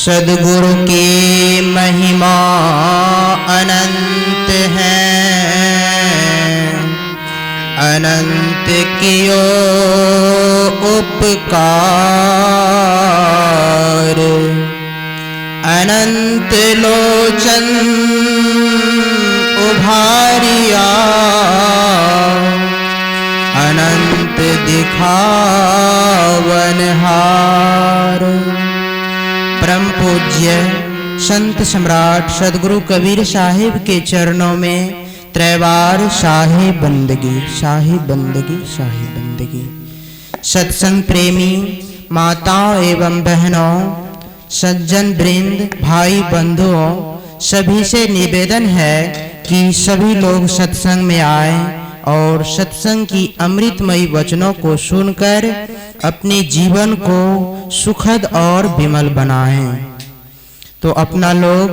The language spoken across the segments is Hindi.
सद्गुरु की महिमा अनंत है, अनंत कियो उपकार। अनंत लोचन उभारिया, अनंत दिखावनहार। परम पूज्य संत सम्राट सद्गुरु कबीर साहिब के चरणों में त्रैवार शाही बंदगी, शाही बंदगी, शाही बंदगी। सत्संग प्रेमी माताओं एवं बहनों, सज्जन वृंद, भाई बंधुओं, सभी से निवेदन है कि सभी लोग सत्संग में आए और सत्संग की अमृतमयी वचनों को सुनकर अपने जीवन को सुखद और विमल बनाएं। तो अपना लोग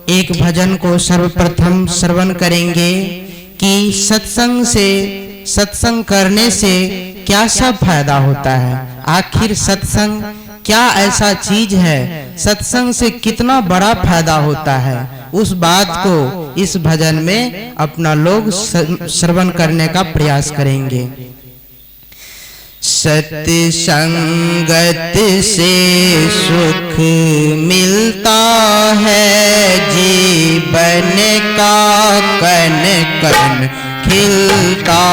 एक भजन को सर्वप्रथम श्रवण करेंगे कि सत्संग करने से क्या सब फायदा होता है। आखिर सत्संग क्या ऐसा चीज है, सत्संग से कितना बड़ा फायदा होता है, उस बात को इस भजन में अपना लोग श्रवण करने का प्रयास करेंगे। सत्संगत से सुख मिलता है, जीवन का कण कण खिलता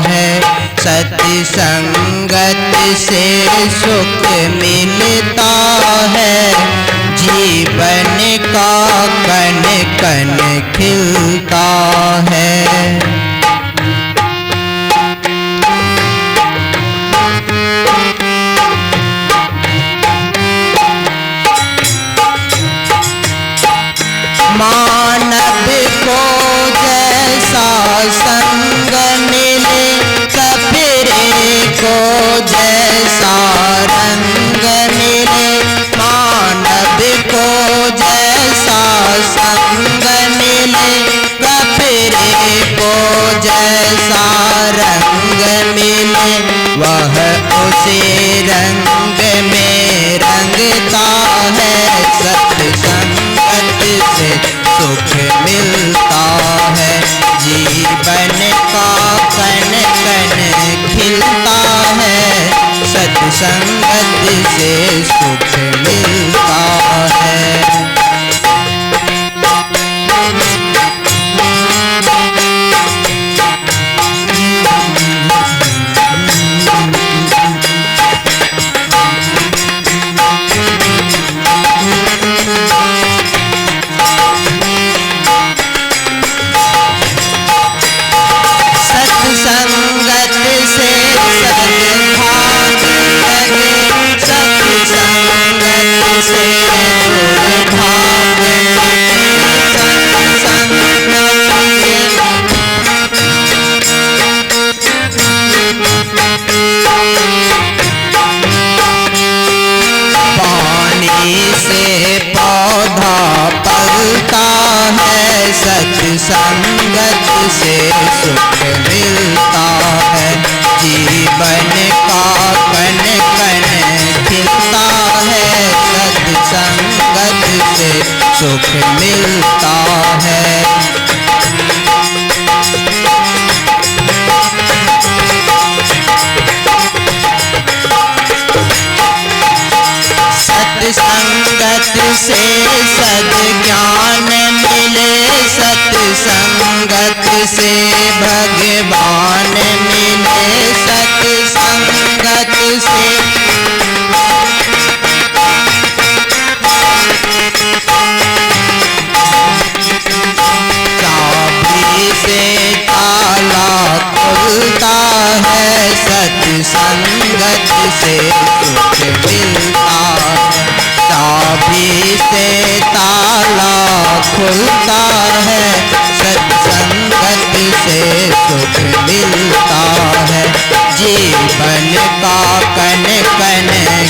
है। सत्संगत से सुख मिलता है, जीवन का कण कण खिलता है। मानव को जैसा संग मिले, कपड़े को जैसा रंग मिले। मानव को जैसा संग मिले, कपड़े को जैसा रंग मिले। वह उसी रंग में रंगता है। सत्संगत से सुख मिलता है, जीवन का कण कण खिलता है। सत्संगत से सुख मिलता है। सत्संगत से सुख मिलता है, जीवन का कण कण खिलता है। सत्संगत से सुख मिलता है। सत्संगत से सद्ज्ञान मिले, सत्संगत से भगवान मिले। सत्संगत से चाबी से ताला खुलता है। सत्संगत से सुख मिलता है, चाबी से ताला खुलता है। सत्संगत से सुख मिलता है, जीवन का कण कण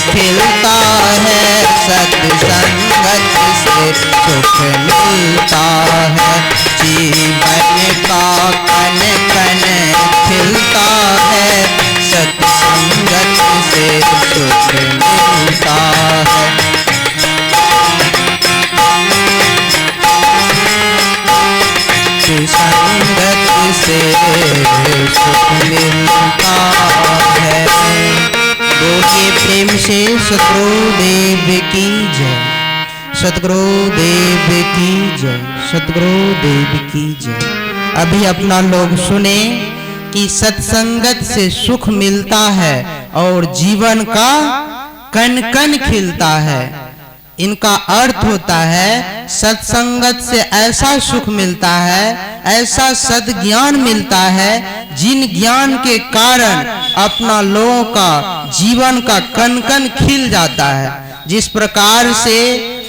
खिलता है। सत्संगत से सुख मिलता है, जीवन का कण कण खिलता है। सत्संगत से सुख मिलता है। सतगुरुदेव की जय, सतगुरुदेव की जय, सतगुरुदेव की जय। अभी अपना लोग सुने कि सत्संगत से सुख मिलता है और जीवन का कण कण खिलता है। इनका अर्थ होता है सत्संगत से ऐसा सुख मिलता है, ऐसा सद्ज्ञान मिलता है, जिन ज्ञान के कारण अपना लोगों का जीवन का कण कण खिल जाता है। जिस प्रकार से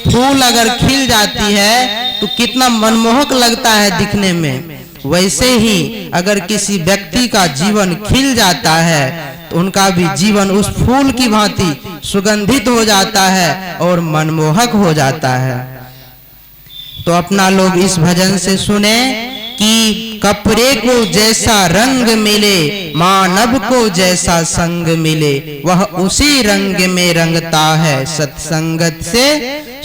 फूल अगर खिल जाती है तो कितना मनमोहक लगता है दिखने में, वैसे ही अगर किसी व्यक्ति का जीवन खिल जाता है तो उनका भी जीवन उस फूल की भांति सुगंधित हो जाता है और मनमोहक हो जाता है। तो अपना लोग इस भजन से सुने कि कपड़े को जैसा रंग मिले, मानव को जैसा संग मिले, वह उसी रंग में रंगता है, सत्संगत से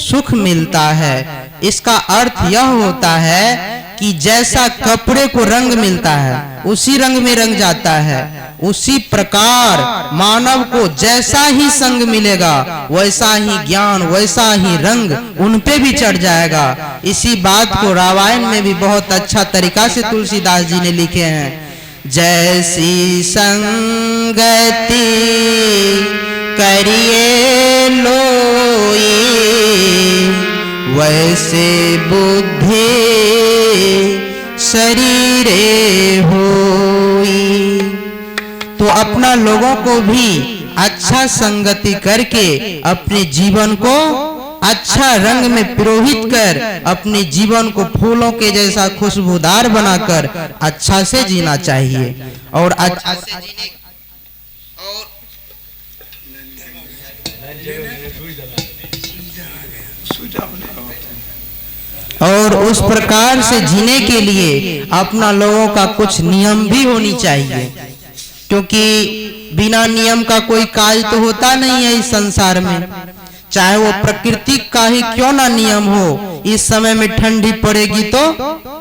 सुख मिलता है। इसका अर्थ यह होता है कि जैसा कपड़े को रंग मिलता है उसी रंग में रंग जाता है, उसी प्रकार मानव को जैसा ही संग मिलेगा वैसा ही ज्ञान, वैसा ही रंग उन पे भी चढ़ जाएगा। इसी बात को रामायण में भी बहुत अच्छा तरीका से तुलसीदास जी ने लिखे हैं। जैसी संगति करिए लोई, वैसे बुद्धि शरीरे होई। तो अपना लोगों को भी अच्छा संगति करके अपने जीवन को अच्छा रंग में पिरोहित कर अपने जीवन को फूलों के जैसा खुशबूदार बनाकर अच्छा से जीना चाहिए। और अच्छा से जीने और उस प्रकार से जीने के लिए अपना लोगों का कुछ नियम भी होनी चाहिए, क्योंकि बिना नियम का कोई कार्य तो होता नहीं है इस संसार में। चाहे वो प्रकृति का ही क्यों ना नियम हो, इस समय में ठंडी पड़ेगी तो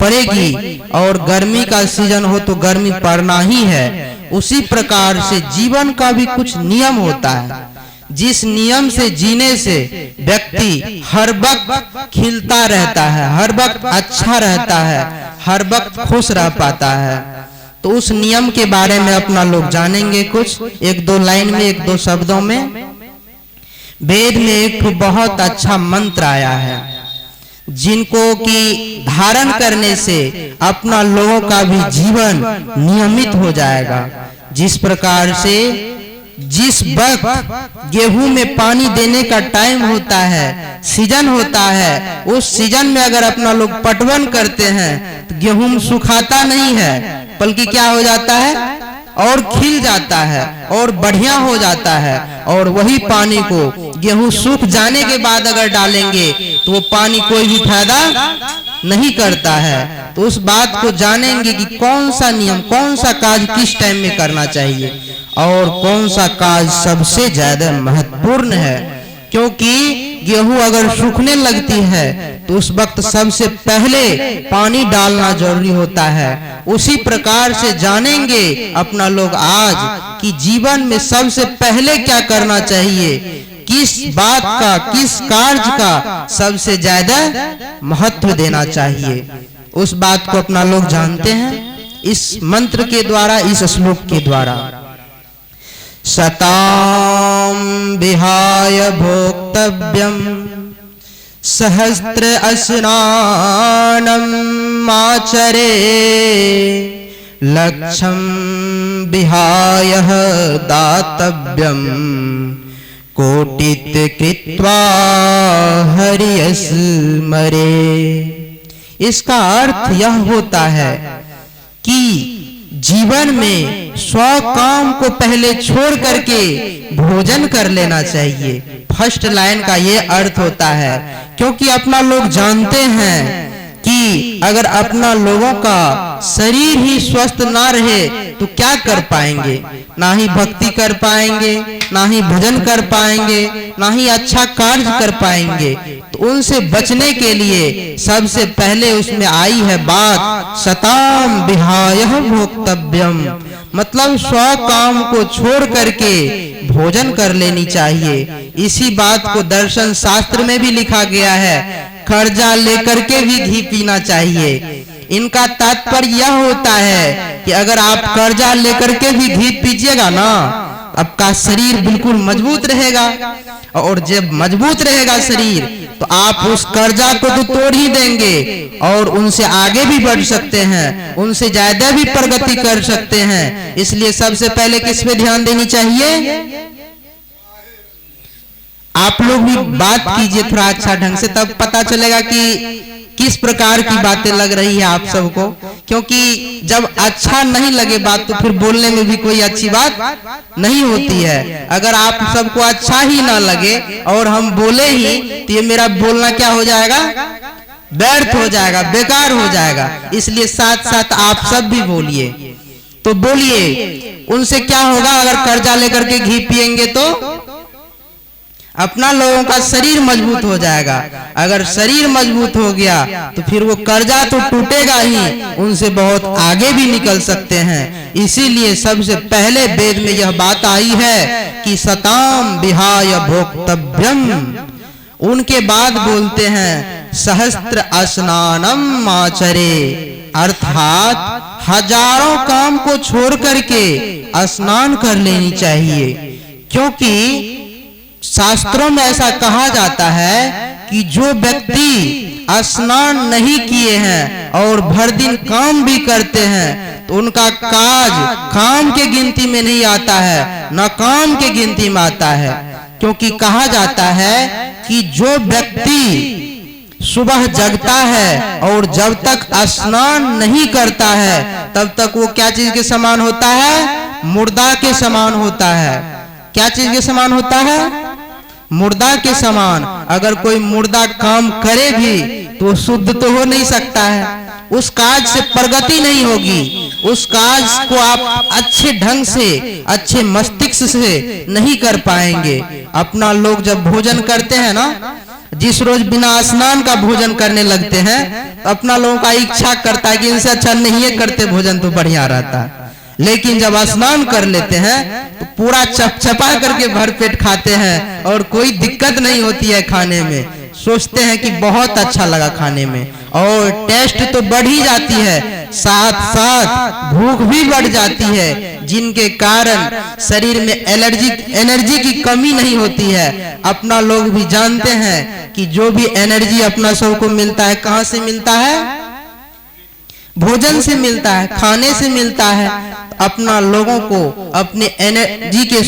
पड़ेगी और गर्मी का सीजन हो तो गर्मी पड़ना ही है। उसी प्रकार से जीवन का भी कुछ नियम होता है, जिस नियम से जीने से व्यक्ति हर वक्त खिलता रहता है, हर वक्त अच्छा रहता है, हर वक्त खुश रह पाता है। तो उस नियम के बारे में अपना लोग जानेंगे कुछ, एक दो लाइन में, एक दो शब्दों में। वेद में एक बहुत अच्छा मंत्र आया है, जिनको कि धारण करने से अपना लोगों का भी जीवन नियमित हो जाएगा। जिस प्रकार से जिस वक्त गेहूं में पानी देने का टाइम होता है, सीजन होता है, उस सीजन में अगर अपना लोग पटवन करते हैं तो गेहूं सुखाता नहीं है, बल्कि क्या हो जाता है और खिल जाता है और बढ़िया हो जाता है। और वही पानी को गेहूं सूख जाने के बाद अगर डालेंगे तो वो पानी कोई भी फायदा नहीं करता है। तो उस बात को जानेंगे कि कौन सा नियम, कौन सा काज किस टाइम में करना चाहिए और कौन सा काज सबसे ज्यादा महत्वपूर्ण है। क्योंकि गेहूं अगर सूखने लगती है तो उस वक्त सबसे पहले पानी डालना जरूरी होता है। उसी प्रकार से जानेंगे अपना लोग आज कि जीवन में सबसे पहले क्या करना चाहिए, किस बात का, किस कार्य का सबसे ज्यादा महत्व देना चाहिए। उस बात को अपना लोग जानते हैं इस मंत्र के द्वारा, इस श्लोक के द्वारा। शतां विहाय भोक्तव्यं सहस्त्र स्नानम् आचरे, लक्षं विहाय दातव्यं कोटित कृत्वा हरि स्मरे। इसका अर्थ यह होता है कि जीवन में स्व काम को पहले छोड़ करके भोजन कर लेना चाहिए। फर्स्ट लाइन का ये अर्थ होता है, क्योंकि अपना लोग जानते हैं कि अगर अपना लोगों का शरीर ही स्वस्थ ना रहे तो क्या कर पाएंगे, ना ही भक्ति कर पाएंगे, ना ही भजन कर पाएंगे, ना ही अच्छा कार्य कर पाएंगे। तो उनसे बचने के लिए सबसे पहले उसमें आई है बात शतां विहाय भोक्तव्यम, मतलब स्व काम को छोड़ करके भोजन कर लेनी चाहिए। इसी बात को दर्शन शास्त्र में भी लिखा गया है, कर्जा लेकर के भी घी पीना चाहिए। इनका तात्पर्य यह होता है कि अगर आप कर्जा लेकर के भी घी पीजिएगा ना, आपका शरीर बिल्कुल मजबूत रहेगा, और जब मजबूत रहेगा शरीर तो आप उस कर्जा को तो तोड़ ही देंगे और उनसे आगे भी बढ़ सकते हैं, उनसे ज्यादा भी प्रगति कर सकते हैं। इसलिए सबसे पहले किस पे ध्यान देनी चाहिए? आप लोग भी बात कीजिए थोड़ा अच्छा ढंग से, तब पता चलेगा कि किस प्रकार की बातें लग रही है आप सबको। क्योंकि जब अच्छा नहीं लगे बात तो फिर बोलने में भी कोई अच्छी बात नहीं होती है। अगर आप सबको अच्छा ही ना लगे और हम बोले ही तो ये मेरा बोलना क्या हो जाएगा? व्यर्थ हो जाएगा, बेकार हो जाएगा। इसलिए साथ साथ आप सब भी बोलिए। तो बोलिए, उनसे क्या होगा अगर कर्जा लेकर के घी पिएंगे तो? अपना लोगों का शरीर मजबूत हो जाएगा। अगर शरीर मजबूत हो गया तो फिर वो कर्जा तो टूटेगा ही, उनसे बहुत आगे भी निकल सकते हैं। इसीलिए सबसे पहले वेद में यह बात आई है कि सताम विहाय भोक्तव्यम। उनके बाद बोलते हैं सहस्त्र स्नानम आचरे, अर्थात हजारों काम को छोड़ करके स्नान कर लेनी चाहिए। क्योंकि शास्त्रों में ऐसा कहा जाता है कि जो व्यक्ति स्नान नहीं किए हैं और भर दिन काम भी करते हैं तो उनका काज काम के गिनती में नहीं आता है, न काम के गिनती में आता है। क्योंकि कहा जाता है कि जो व्यक्ति सुबह जगता है और जब तक स्नान नहीं करता है तब तक वो क्या चीज के समान होता है? मुर्दा के समान होता है। क्या चीज के समान होता है? मुर्दा के समान। अगर कोई मुर्दा काम करे भी तो शुद्ध तो हो नहीं सकता है, उस काज से प्रगति नहीं होगी, उस काज को आप अच्छे ढंग से, अच्छे मस्तिष्क से नहीं कर पाएंगे। अपना लोग जब भोजन करते हैं ना, जिस रोज बिना स्नान का भोजन करने लगते हैं तो अपना लोगों का इच्छा करता है कि इनसे अच्छा नहीं करते भोजन तो बढ़िया रहता। लेकिन जब स्नान कर लेते हैं तो पूरा चपचपा करके भरपेट खाते हैं और कोई दिक्कत नहीं होती है खाने में। सोचते हैं कि बहुत अच्छा लगा खाने में, और टेस्ट तो बढ़ ही जाती है, साथ साथ भूख भी बढ़ जाती है, जिनके कारण शरीर में एनर्जी की कमी नहीं होती है। अपना लोग भी जानते हैं कि जो भी एनर्जी अपना सबको मिलता है कहाँ से मिलता है? भोजन से मिलता है, खाने से मिलता है। अपना लोगों को अपने एनर्जी के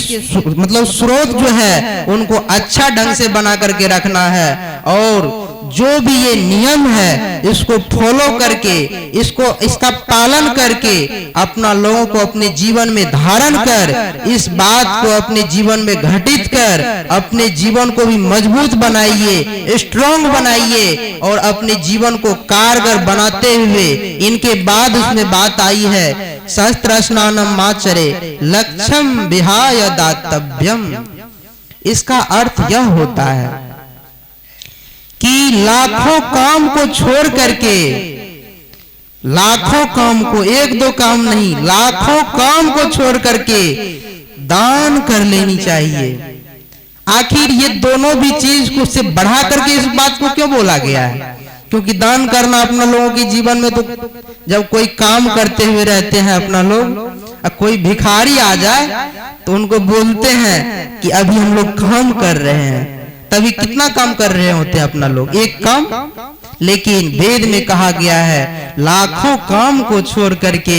मतलब स्रोत जो है उनको अच्छा ढंग से बना करके रखना है, और जो भी ये नियम है इसको फॉलो करके, इसका पालन करके अपना लोगों को अपने जीवन में धारण कर, इस बात को अपने जीवन में घटित कर अपने जीवन को भी मजबूत बनाइए, स्ट्रॉन्ग बनाइए, और अपने जीवन को कारगर बनाते हुए इनके बाद उसमें बात आई है सहस्त्र स्नानम आचरे लक्ष्यम विहाय दातव्यम। इसका अर्थ यह होता है कि लाखों काम को छोड़ करके, लाखों काम को, एक दो काम नहीं, लाखों काम को छोड़ करके दान कर लेनी चाहिए। आखिर ये दोनों भी चीज को से बढ़ा करके इस बात को क्यों बोला गया है? क्योंकि दान करना अपना लोगों के जीवन में, तो जब कोई काम करते हुए रहते हैं अपना लोग, कोई भिखारी आ जाए तो उनको बोलते हैं कि अभी हम लोग काम कर रहे हैं, तभी कितना काम कर रहे होते हैं अपना लोग, एक काम। लेकिन वेद में कहा गया है लाखों काम को छोड़ करके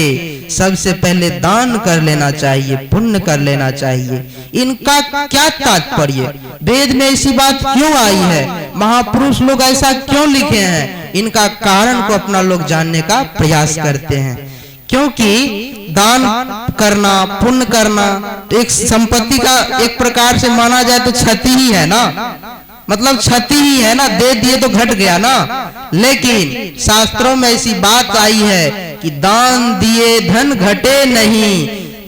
सबसे पहले दान कर लेना चाहिए, पुण्य कर लेना चाहिए। इनका क्या तात्पर्य? वेद में ऐसी बात क्यों आई है? महापुरुष लोग ऐसा क्यों लिखे हैं? इनका कारण को अपना लोग जानने का प्रयास करते हैं। क्योंकि दान करना, पुण्य करना तो एक संपत्ति का एक प्रकार से माना जाए तो क्षति ही है ना, मतलब क्षति ही है ना, दे दिए तो घट गया ना। लेकिन शास्त्रों में ऐसी बात आई है कि दान दिए धन घटे नहीं,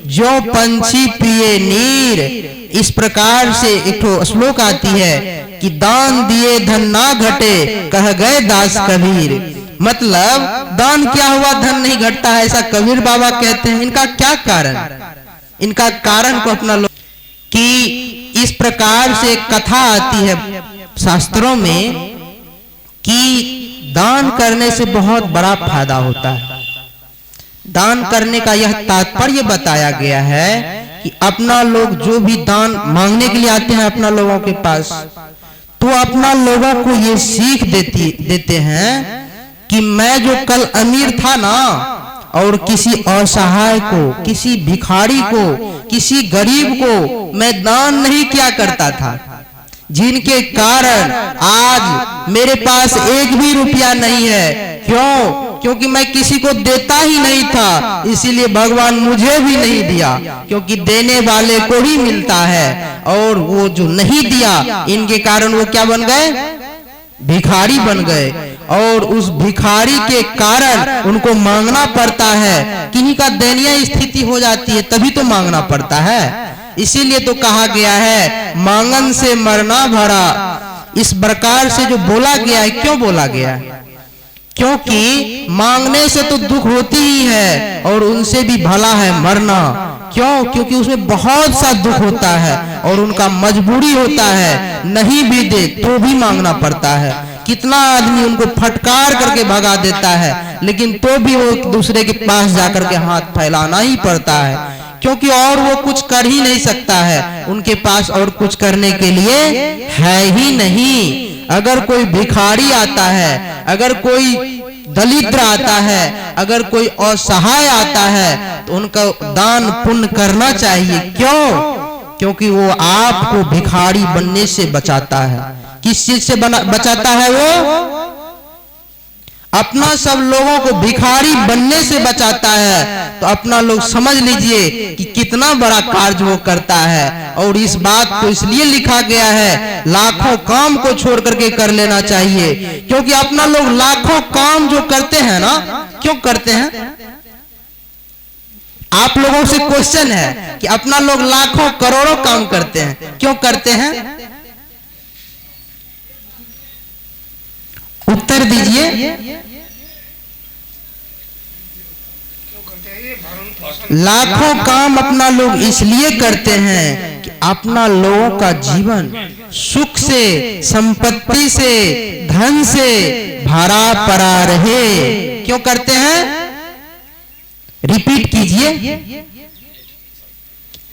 जो पंछी पिए नीर। इस प्रकार से एक श्लोक आती है कि दान दिए धन ना घटे, कह गए दास कबीर। मतलब दान क्या हुआ धन नहीं घटता है, ऐसा कबीर बाबा कहते हैं। इनका क्या कारण? इनका कारण को अपना लोग कि इस प्रकार से कथा आती है शास्त्रों में कि दान करने से बहुत बड़ा फायदा होता है। दान करने का यह तात्पर्य बताया गया है कि अपना लोग जो भी दान मांगने के लिए आते हैं अपना लोगों के पास, तो अपना लोगों को ये सीख देते हैं कि मैं जो कल अमीर था ना, और किसी असहाय को, किसी भिखारी को, किसी गरीब को मैं दान नहीं किया करता था, जिनके कारण आज मेरे पास एक भी रुपया नहीं है। क्यों? क्योंकि मैं किसी को देता ही नहीं था, इसीलिए भगवान मुझे भी नहीं दिया, क्योंकि देने वाले को ही मिलता है। और वो जो नहीं दिया, इनके कारण वो क्या बन गए? भिखारी बन गए। और उस भिखारी के कारण उनको मांगना पड़ता है, किन्हीं का दयनीय स्थिति हो जाती है तभी तो मांगना पड़ता है। इसीलिए तो कहा गया है मांगन से मरना भरा। इस प्रकार से जो बोला गया है, क्यों बोला गया है? क्योंकि मांगने से तो दुख होती ही है और उनसे भी भला है मरना। क्यों? क्योंकि उसमें बहुत सा दुख होता है और उनका मजबूरी होता है, नहीं भी दे तो भी मांगना पड़ता है। कितना आदमी उनको फटकार करके भगा देता है, लेकिन तो भी वो दूसरे के पास जाकर के हाथ फैलाना ही पड़ता है, क्योंकि और वो कुछ कर ही नहीं सकता है, उनके पास और कुछ करने के लिए है ही नहीं। अगर कोई भिखारी आता है, अगर कोई दलिद्र आता है, अगर कोई असहाय आता है, तो उनका दान पुण्य करना चाहिए। क्यों? क्योंकि वो आपको भिखारी बनने से बचाता है। किस चीज से बचाता है? वो अपना सब लोगों को भिखारी बनने से बचाता है। तो अपना लोग समझ लीजिए कि कितना बड़ा कार्य वो करता है। और इस बात को इसलिए लिखा गया है लाखों काम को छोड़ करके कर लेना चाहिए, क्योंकि अपना लोग लाखों काम जो करते हैं ना, क्यों करते हैं? आप लोगों से क्वेश्चन है कि अपना लोग लाखों करोड़ों काम करते हैं, क्यों करते हैं? उत्तर दीजिए। लाखों काम अपना लोग इसलिए करते हैं कि अपना लोगों का जीवन सुख से, संपत्ति से, धन से भरा पड़ा रहे। क्यों करते हैं? रिपीट कीजिए।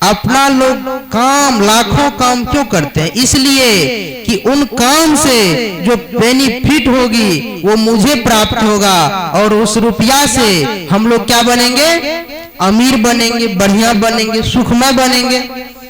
अपना लोग काम, लाखों काम क्यों करते हैं? इसलिए कि उन काम से जो बेनिफिट होगी वो मुझे प्राप्त होगा, और उस रुपया से हम लोग क्या बनेंगे? अमीर बनेंगे, बढ़िया बनेंगे, सुखमय बनेंगे।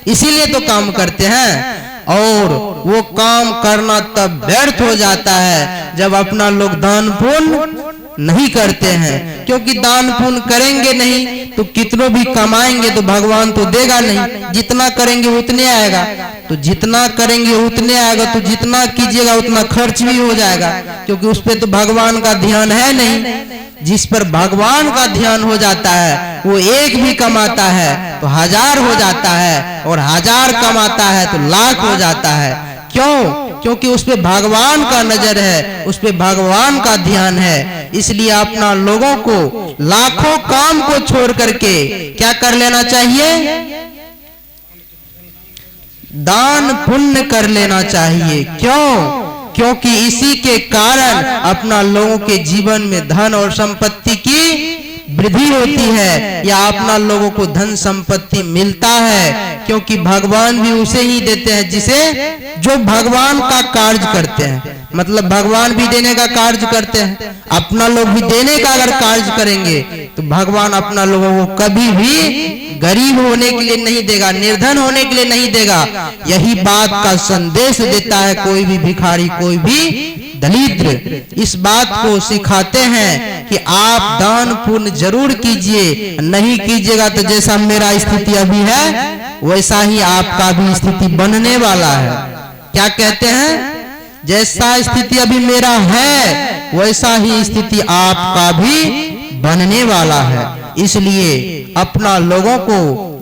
इसीलिए तो काम करते हैं। और वो काम करना तब व्यर्थ हो जाता है जब अपना लोग दान पुण्य नहीं करते हैं, क्योंकि दान पुण्य करेंगे नहीं तो कितनों भी कमाएंगे तो भगवान तो देगा नहीं। जितना करेंगे उतने आएगा, तो जितना करेंगे उतने आएगा, तो जितना कीजिएगा उतना खर्च भी हो जाएगा, क्योंकि उस पर तो भगवान का ध्यान है नहीं। जिस पर भगवान का ध्यान हो जाता है वो एक भी कमाता है तो 1000 हो जाता है, और 1000 कमाता है तो लाख हो जाता है। क्यों? क्योंकि उस पे भगवान का नजर है, उस पे भगवान का ध्यान है। इसलिए अपना लोगों को लाखों काम को छोड़ करके क्या कर लेना चाहिए? दान पुण्य कर लेना चाहिए। क्यों? क्योंकि इसी के कारण अपना लोगों के जीवन में धन और संपत्ति की वृद्धि होती है, या अपना लोगों को धन संपत्ति मिलता है। क्योंकि भगवान भी उसे ही देते हैं जिसे जो भगवान का कार्य करते हैं। मतलब भगवान भी देने का कार्य करते हैं, अपना लोग भी देने का अगर कार्य करेंगे तो भगवान अपना लोगों को कभी भी गरीब होने के लिए नहीं देगा, निर्धन होने के लिए नहीं देगा। यही बात का संदेश देता है कोई भी भिखारी, कोई भी दलिद्र। इस बात को सिखाते हैं कि आप दान पुण्य जरूर कीजिए, नहीं कीजिएगा तो जैसा मेरा स्थिति अभी है वैसा ही आपका भी स्थिति बनने वाला है। क्या कहते हैं? जैसा स्थिति अभी मेरा है वैसा ही स्थिति आपका भी बनने वाला है। इसलिए अपना लोगों को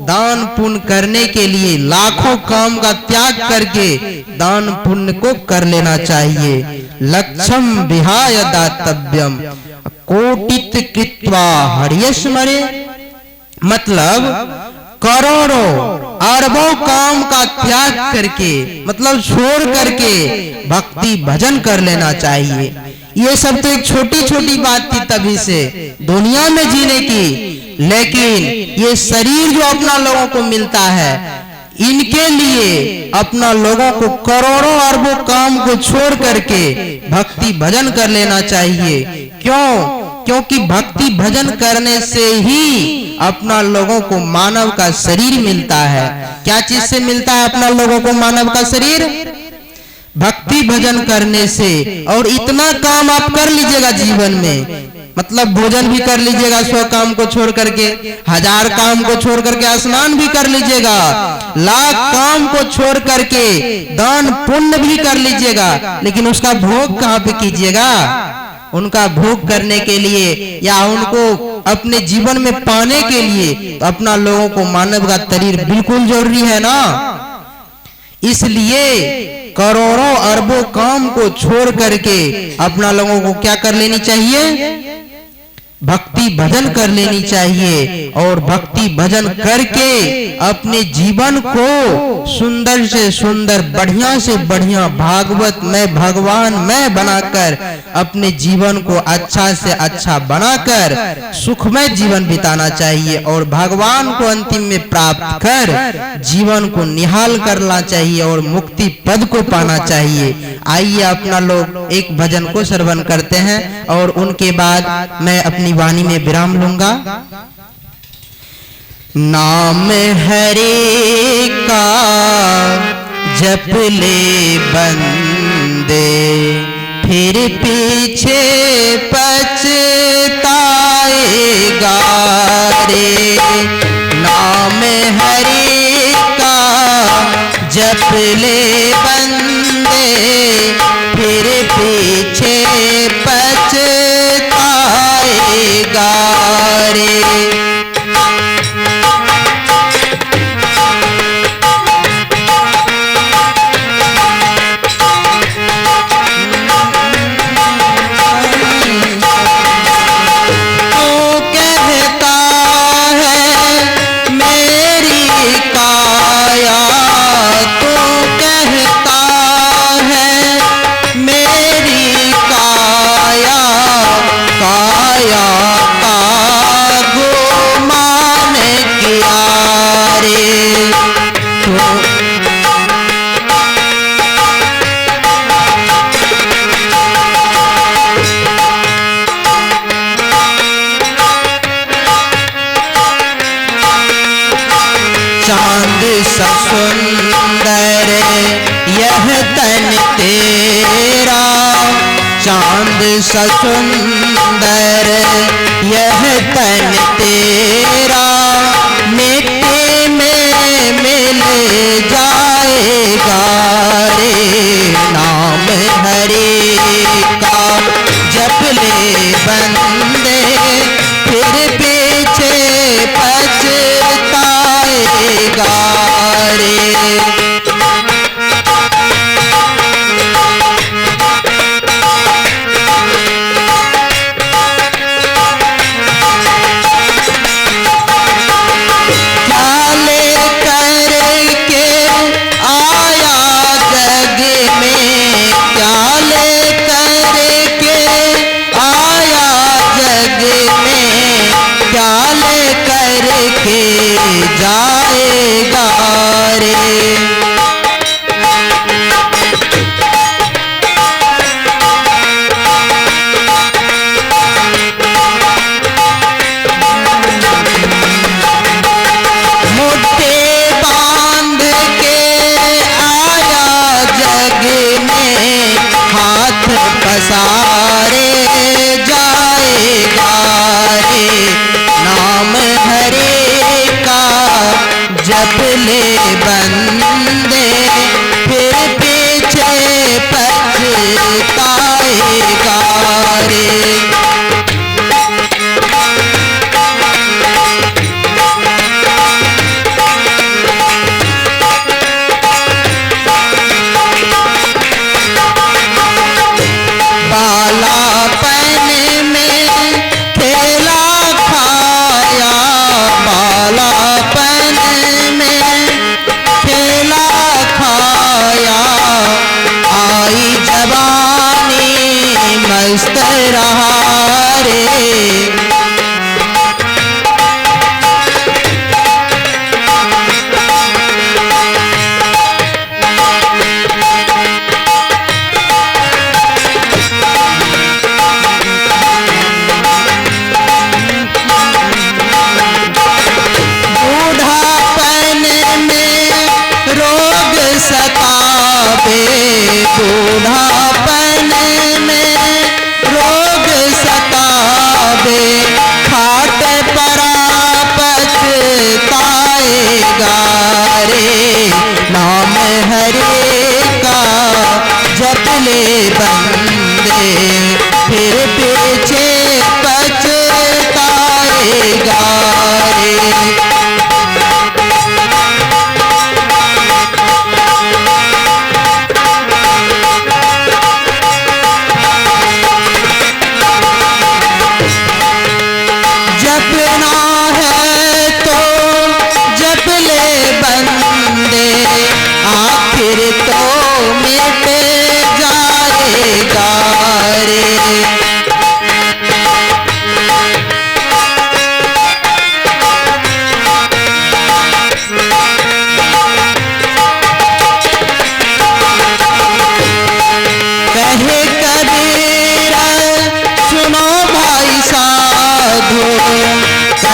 दान पुण्य करने के लिए लाखों काम का त्याग करके दान पुण्य को कर लेना चाहिए। लक्ष्यम विहाय दातव्यम कोटित कृत्वा हरियस्मरे। मतलब करोड़ों अरबों काम का त्याग करके, मतलब छोड़ करके भक्ति भजन कर लेना चाहिए। ये सब तो एक छोटी छोटी बात थी तभी से दुनिया में जीने की, लेकिन ये शरीर जो अपना लोगों को मिलता है, इनके लिए अपना लोगों को करोड़ों अरबों काम को छोड़ करके भक्ति भजन कर लेना चाहिए। क्यों? क्योंकि भक्ति भजन करने से ही अपना लोगों को मानव का शरीर मिलता है। क्या चीज से मिलता है अपना लोगों को मानव का शरीर? भक्ति भजन करने से। और इतना काम आप कर लीजिएगा जीवन में, मतलब भोजन भी कर लीजिएगा 100 काम को छोड़ करके, 1000 काम को छोड़ करके स्नान भी कर लीजिएगा, लाख काम को छोड़ करके दान पुण्य भी कर लीजिएगा, लेकिन उसका भोग कहाँ पे कीजिएगा? उनका भोग करने के लिए या उनको अपने जीवन में पाने के लिए तो अपना लोगों को मानव का शरीर बिल्कुल जरूरी है ना। इसलिए करोड़ों अरबों काम को छोड़ करके अपना लोगों को क्या कर लेनी चाहिए? भक्ति भजन कर लेनी चाहिए। और भक्ति भजन करके अपने जीवन को सुंदर से सुंदर, बढ़िया से बढ़िया, भागवत में भगवान में बनाकर अपने जीवन को अच्छा से अच्छा बनाकर सुखमय जीवन बिताना चाहिए और भगवान को अंतिम में प्राप्त कर जीवन को निहाल करना चाहिए और मुक्ति पद को पाना चाहिए। आइए अपना लोग एक भजन को श्रवण करते हैं और उनके बाद मैं अपनी वाणी में विराम लूंगा। नाम हरे का जप ले बंदे, फिर पीछे पछताएगा रे। नाम हरे का जप ले बंदे, फिर पीछे पछताएगा रे। चांद सा सुंदर यह तन तेरा, चांद सा सुंदर यह तन तेरा, मिट्टी में मिल जाएगा रे। नाम हरे का जप ले बंदे, फिर पीछे पछताएगा रे। जाएगा रे। मुट्ठी बांध के आया जग में, हाथ पसारे जाएगा रे। नाम हरे जप ले बंदे, फिर पीछे पछताएगा रे।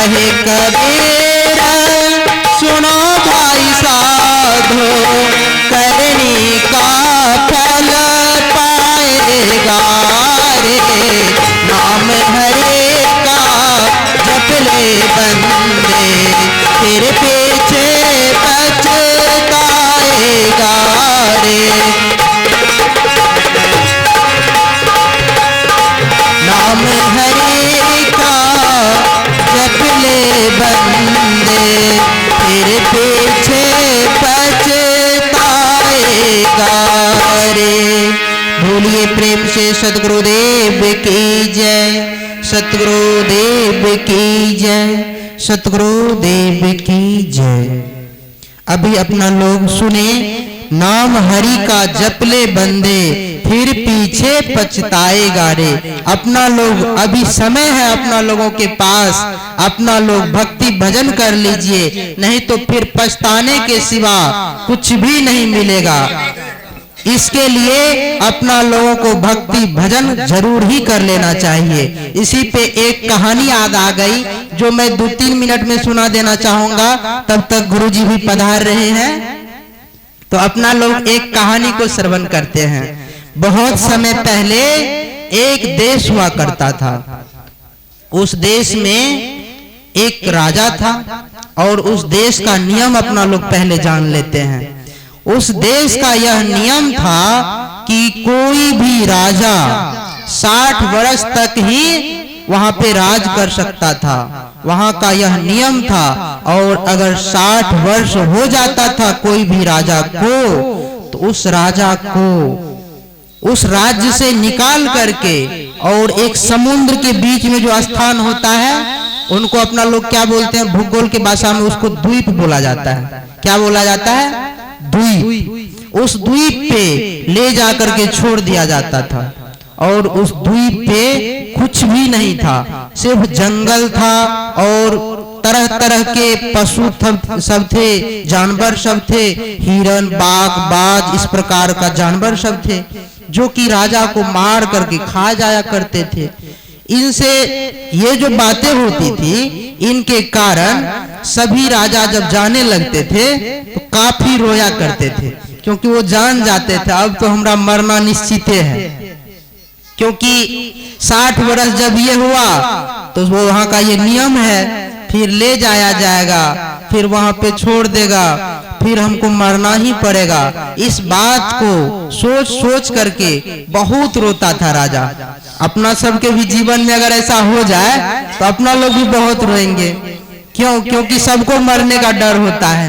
कहे कबीर सुनो भाई साधो, करनी का फल पाएगा रे। नाम हरे का जप ले बंदे, फिर पीछे पछताएगा रे। नाम हरे का जप ले बंदे, फिर पीछे पछताएगा रे। बोलिए प्रेम से सतगुरुदेव की जय, सतगुरुदेव की जय, सतगुरुदेव की जय। अभी अपना लोग सुने, नाम हरि का जप ले बंदे, फिर पीछे पछताएगा रे। अपना लोग अभी समय है अपना लोगों के पास, अपना लोग भक्ति भजन कर लीजिए, नहीं तो फिर पछताने के सिवा कुछ भी नहीं मिलेगा। इसके लिए अपना लोगों को भक्ति भजन जरूर ही कर लेना चाहिए। इसी पे एक कहानी याद आ गई जो मैं 2-3 मिनट में सुना देना चाहूंगा, तब तक गुरुजी भी पधार रहे हैं। तो अपना लोग एक कहानी को श्रवण करते हैं। बहुत समय पहले एक देश हुआ करता था। उस देश में एक राजा था और उस देश का नियम अपना लोग पहले जान लेते हैं। उस देश का यह नियम था कि कोई भी राजा 60 वर्ष तक ही वहां पे राज कर सकता था। वहां का यह नियम था, और अगर 60 वर्ष हो जाता था कोई भी राजा को, तो उस राजा को उस राज्य से निकाल करके और एक समुद्र के बीच में जो स्थान होता है, उनको अपना लोग क्या बोलते हैं, भूगोल के भाषा में उसको द्वीप बोला जाता है। क्या बोला जाता है? द्वीप। उस द्वीप पे ले जाकर के छोड़ दिया जाता था, और उस द्वीप पे कुछ भी नहीं था, सिर्फ जंगल था और तरह तरह के पशु सब थे, जानवर सब थे, हिरन, बाघ, बाज, इस प्रकार का जानवर सब थे, जो कि राजा को मार करके खा जाया करते थे। इनसे ये जो बातें होती थी, इनके कारण सभी राजा जब जाने लगते थे तो काफी रोया करते थे, क्योंकि वो जान जाते थे अब तो हमारा मरना निश्चित है। क्योंकि 60 वर्ष जब ये हुआ तो वो वहां का ये नियम है, फिर ले जाया जाएगा, फिर वहां पे छोड़ देगा, फिर हमको मरना ही पड़ेगा। इस बात को सोच सोच करके बहुत रोता था राजा। अपना सबके भी जीवन में अगर ऐसा हो जाए तो अपना लोग भी बहुत रोएंगे। क्यों? क्योंकि सबको मरने का डर होता है।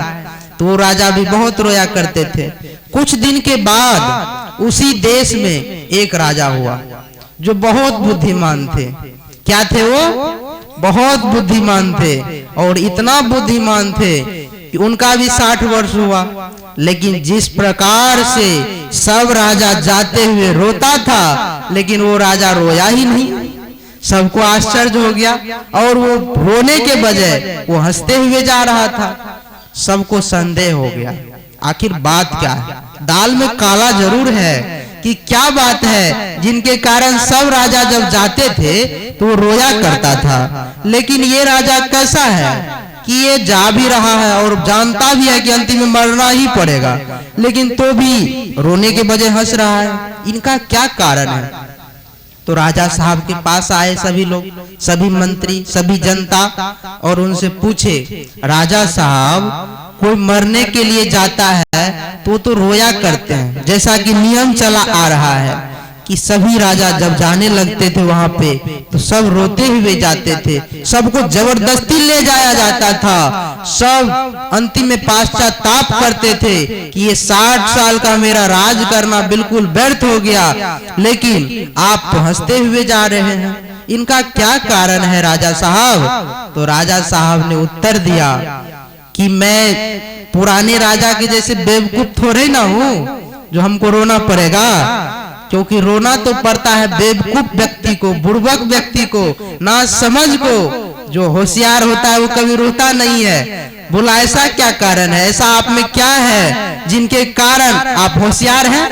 तो वो राजा भी बहुत रोया करते थे। कुछ दिन के बाद उसी देश में एक राजा हुआ जो बहुत बुद्धिमान थे। क्या थे वो? बहुत बुद्धिमान थे, और इतना बुद्धिमान थे कि उनका भी 60 वर्ष हुआ। लेकिन जिस प्रकार से सब राजा जाते हुए रोता था, लेकिन वो राजा रोया ही नहीं। सबको आश्चर्य हो गया, और वो रोने के बजाय वो हंसते हुए जा रहा था। सबको संदेह हो गया, आखिर बात क्या है? दाल में काला जरूर है कि क्या बात है जिनके कारण सब राजा जब जाते थे तो वो रोया करता था, लेकिन ये राजा कैसा है कि ये जा भी रहा है और जानता भी है कि अंतिम में मरना ही पड़ेगा, लेकिन तो भी रोने के बजाय हंस रहा है। इनका क्या कारण है? तो राजा साहब के पास आए सभी लोग, सभी मंत्री, सभी जनता, और उनसे पूछे, राजा साहब कोई मरने के लिए जाता है तो रोया करते हैं, जैसा कि नियम चला आ रहा है कि सभी राजा जब जाने लगते थे वहां पे तो सब रोते हुए जाते थे, सबको जबरदस्ती ले जाया जाता था, सब अंतिम में पश्चाताप करते थे कि ये 60 साल का मेरा राज करना बिल्कुल व्यर्थ हो गया, लेकिन आप तो हंसते हुए जा रहे हैं, इनका क्या कारण है राजा साहब? तो राजा साहब ने उत्तर दिया कि मैं पुराने राजा के जैसे बेवकूफ थोड़े ना हूँ जो हमको रोना पड़ेगा, क्योंकि रोना तो पड़ता है बेवकूफ व्यक्ति को, बुड़बक व्यक्ति को, ना समझ को। जो होशियार होता है वो कभी रोता नहीं है। बोला ऐसा क्या कारण है, ऐसा आप में क्या है जिनके कारण आप होशियार हैं?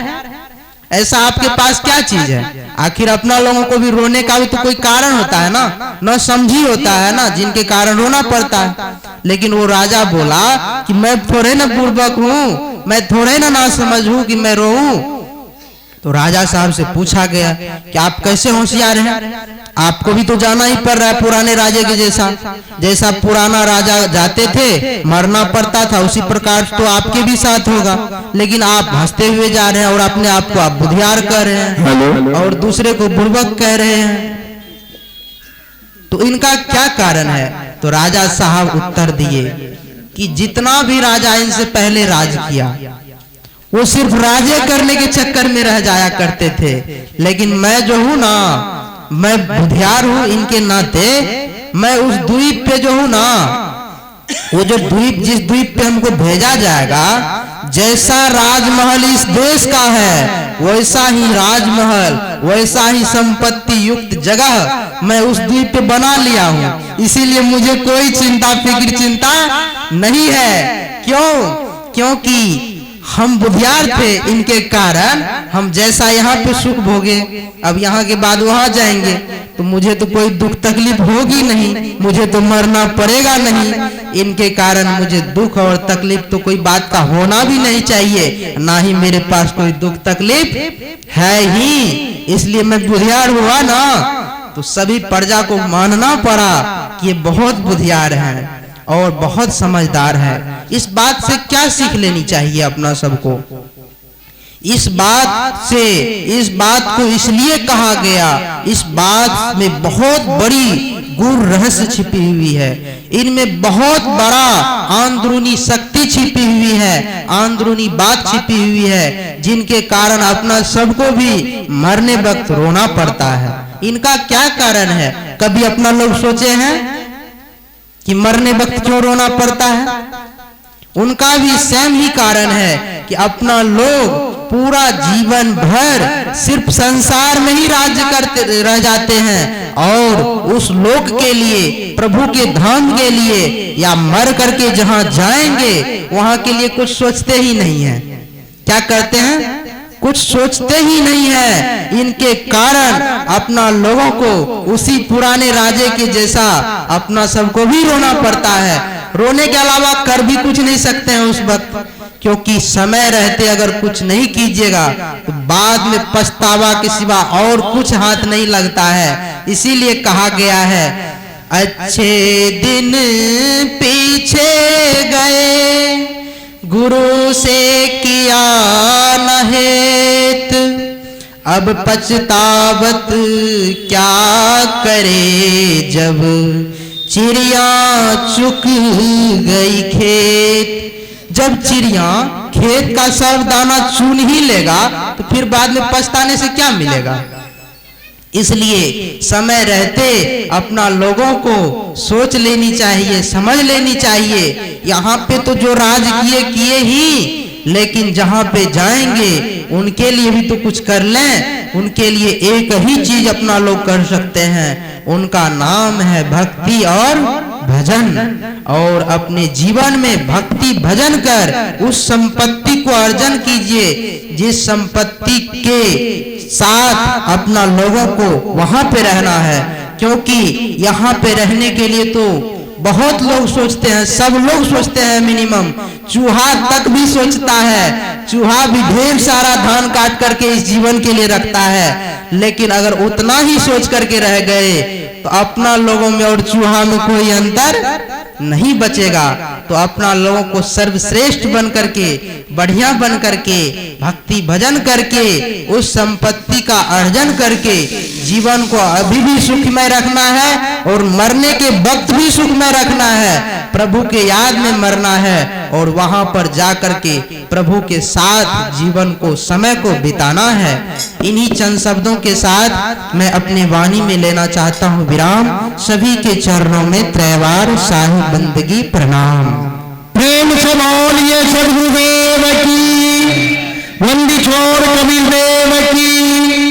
ऐसा आपके पास क्या चीज है? आखिर अपना लोगों को भी रोने का भी तो कोई कारण होता है ना समझी होता है ना, जिनके कारण रोना पड़ता है। लेकिन वो राजा बोला कि मैं थोड़े ना बुर्बक हूँ, मैं थोड़े ना समझ हूँ कि मैं रोऊं। तो राजा साहब से पूछा गया कि आप कैसे होशियार हैं? आपको भी तो जाना ही पड़ रहा है पुराने राजे के जैसा पुराना राजा जाते थे, मरना पड़ता था, उसी प्रकार तो आपके भी साथ होगा। लेकिन आप हंसते हुए जा रहे हैं और अपने आप को आप बुधियार कह रहे हैं और दूसरे को बुर्बक कह रहे हैं। तो इनका क्या कारण है? तो राजा साहब उत्तर दिए कि जितना भी राजा इनसे पहले राज किया वो सिर्फ राजे करने के चक्कर में रह जाया करते थे, लेकिन मैं जो हूं ना, मैं बुधियार हूं इनके नाते। मैं उस द्वीप पे जो हूं ना, वो जो द्वीप, जिस द्वीप पे हमको भेजा जाएगा, जैसा राजमहल इस देश का है वैसा ही राजमहल, वैसा ही संपत्ति युक्त जगह मैं उस द्वीप पे बना लिया हूं। इसीलिए मुझे कोई चिंता चिंता नहीं है। क्योंकि हम बुधियार थे, इनके कारण हम जैसा यहाँ पे सुख भोगे, अब यहाँ के बाद वहां जाएंगे तो मुझे तो कोई दुख तकलीफ होगी नहीं, मुझे तो मरना पड़ेगा नहीं। इनके कारण मुझे दुख और तकलीफ तो कोई बात का होना भी नहीं चाहिए, ना ही मेरे पास कोई दुख तकलीफ है ही। इसलिए मैं बुधियार हुआ ना, तो सभी प्रजा को मानना पड़ा कि ये बहुत बुधियार है और बहुत समझदार है। इस बात से क्या सीख लेनी चाहिए अपना सबको? इस बात को इसलिए कहा गया, इस बात में बहुत बड़ी गूढ़ रहस्य छिपी हुई है, इनमें बहुत बड़ा आंदरूनी शक्ति छिपी हुई है, आंदरूनी बात छिपी हुई है, जिनके कारण अपना सबको भी मरने वक्त रोना पड़ता है। इनका क्या कारण है? कभी अपना लोग सोचे हैं कि मरने वक्त क्यों रोना पड़ता है? उनका भी सेम ही कारण है कि अपना लोग पूरा जीवन भर सिर्फ संसार में ही राज्य करते रह जाते हैं और उस लोक के लिए, प्रभु के धाम के लिए या मर करके जहां जाएंगे वहां के लिए कुछ सोचते ही नहीं है। क्या करते हैं? कुछ सोचते ही नहीं है। इनके कारण अपना लोगों को उसी पुराने राजे के जैसा अपना सबको भी रोना पड़ता है। रोने के अलावा कर भी कुछ नहीं सकते हैं उस वक्त, क्योंकि समय रहते अगर कुछ नहीं कीजिएगा तो बाद में पछतावा के सिवा और कुछ हाथ नहीं लगता है। इसीलिए कहा गया है, अच्छे दिन पीछे गए गुरु से किया न हेत, अब पछतावत क्या करे जब चिड़िया चुग गई खेत। जब चिड़िया खेत का सब दाना चुन ही लेगा तो फिर बाद में पछताने से क्या मिलेगा? इसलिए समय रहते अपना लोगों को सोच लेनी चाहिए, समझ लेनी चाहिए। यहाँ पे तो जो राज किए ही, लेकिन जहाँ पे जाएंगे उनके लिए भी तो कुछ कर लें। उनके लिए एक ही चीज अपना लोग कर सकते हैं, उनका नाम है भक्ति और भजन। और अपने जीवन में भक्ति भजन कर उस संपत्ति को अर्जन कीजिए जिस संपत्ति के साथ अपना लोगों को वहां पे रहना है। क्योंकि यहाँ पे रहने के लिए तो बहुत लोग सोचते हैं, सब लोग सोचते हैं, मिनिमम चूहा तक भी सोचता है। चूहा भी ढेर सारा धान काट करके इस जीवन के लिए रखता है, लेकिन अगर उतना ही सोच करके रह गए तो अपना लोगों में और चूहा में कोई अंतर नहीं बचेगा। तो अपना लोगों को सर्वश्रेष्ठ बन करके, बढ़िया बन करके, भक्ति भजन करके, उस संपत्ति का अर्जन करके जीवन को अभी भी सुखमय रखना है और मरने के वक्त भी सुखमय रखना है। प्रभु के याद में मरना है और वहां पर जा करके प्रभु के साथ जीवन को, समय को बिताना है। इन्हीं चंद शब्दों के साथ मैं अपने वाणी में लेना चाहता हूँ विराम। सभी के चरणों में त्रैवार शाही बंदगी प्रणाम। प्रेम से बोलिए सद्गुरुदेव की, वंदी छोड़ कबीर देव की।